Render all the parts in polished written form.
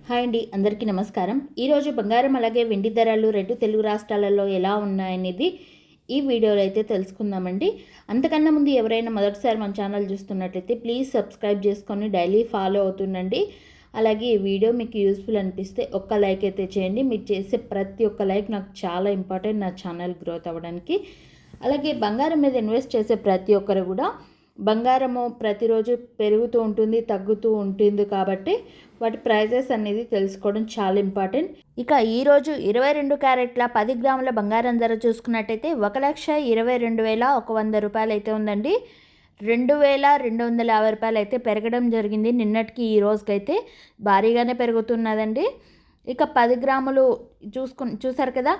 Hi అండి, అందరికీ నమస్కారం. ఈరోజు బంగారం అలాగే వెండి ధరలు రెండు తెలుగు రాష్ట్రాలలో ఎలా ఉన్నాయనేది ఈ వీడియోలో అయితే తెలుసుకుందామండి. అంతకన్నా ముందు ఎవరైనా మొదటిసారి మన ఛానల్ చూస్తున్నట్లయితే ప్లీజ్ సబ్స్క్రైబ్ చేసుకొని డైలీ ఫాలో అవుతుండండి. అలాగే ఈ వీడియో మీకు యూస్ఫుల్ అనిపిస్తే ఒక్క లైక్ అయితే చేయండి. మీరు చేసే ప్రతి ఒక్క లైక్ నాకు చాలా ఇంపార్టెంట్ నా ఛానల్ గ్రోత్ అవ్వడానికి. అలాగే బంగారం మీద ఇన్వెస్ట్ చేసే ప్రతి ఒక్కరు కూడా బంగారము ప్రతిరోజు పెరుగుతూ ఉంటుంది, తగ్గుతూ ఉంటుంది కాబట్టి వాటి ప్రైజెస్ అనేది తెలుసుకోవడం చాలా ఇంపార్టెంట్. ఇక ఈరోజు 22 క్యారెట్ల 10 గ్రాముల బంగారం ధర చూసుకున్నట్టయితే 1,22,100 రూపాయలు అయితే ఉందండి. 2,250 రూపాయలు అయితే పెరగడం జరిగింది. నిన్నటికి ఈ రోజుకైతే భారీగానే పెరుగుతున్నదండి. ఇక 10 గ్రాములు చూసారు కదా,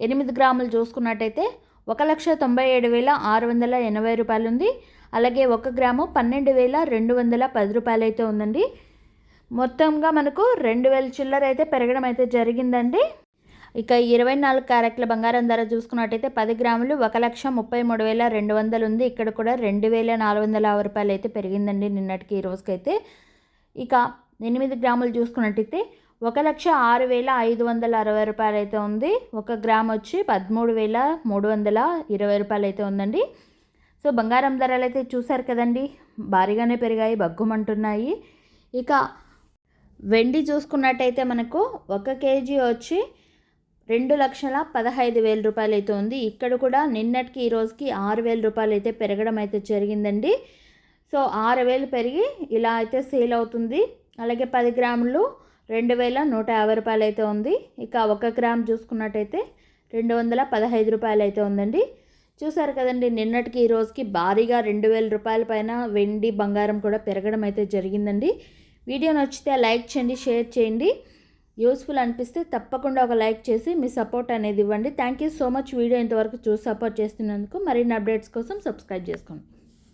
8 గ్రాములు చూసుకున్నట్టయితే 1,97,680 రూపాయలు ఉంది. అలాగే 1 గ్రాము 12,210 రూపాయలు అయితే ఉందండి. మొత్తంగా మనకు 2,000 చిల్లర అయితే పెరగడం అయితే జరిగిందండి. ఇక 24 క్యారెట్ల బంగారం ధర చూసుకున్నట్టయితే 10 గ్రాములు 1,33,200 ఉంది. ఇక్కడ కూడా 2,450 రూపాయలు అయితే పెరిగిందండి నిన్నటికి ఈ రోజుకైతే. ఇక 8 గ్రాములు చూసుకున్నట్టయితే 1,06,560 రూపాయలు అయితే ఉంది. 1 గ్రామ్ వచ్చి 13,320 రూపాయలు అయితే ఉందండి. సో బంగారం ధరలు అయితే చూసారు కదండి, భారీగానే పెరిగాయి, బగ్గుమంటున్నాయి. ఇక వెండి చూసుకున్నట్టయితే మనకు 1 కేజీ వచ్చి 2,15,000 రూపాయలు అయితే ఉంది. ఇక్కడ కూడా నిన్నటికి ఈ రోజుకి 6,000 రూపాయలు అయితే పెరగడం అయితే జరిగిందండి. సో 6,000 పెరిగి ఇలా అయితే సేల్ అవుతుంది. అలాగే 10 గ్రాములు 2,150 రూపాయలు అయితే ఉంది. ఇక 1 గ్రామ్ చూసుకున్నట్టయితే 215 రూపాయలు అయితే ఉందండి. చూసారు కదండి, నిన్నటికి ఈ రోజుకి భారీగా 2,000 రూపాయల పైన వెండి బంగారం కూడా పెరగడం అయితే జరిగిందండి. వీడియో నచ్చితే లైక్ చేయండి, షేర్ చేయండి. యూస్ఫుల్ అనిపిస్తే తప్పకుండా ఒక లైక్ చేసి మీ సపోర్ట్ అనేది ఇవ్వండి. Thank you so much. Video ఇంతవరకు చూసి సపోర్ట్ చేస్తున్నందుకు. మరిన్ని అప్డేట్స్ కోసం సబ్స్క్రైబ్ చేసుకోండి.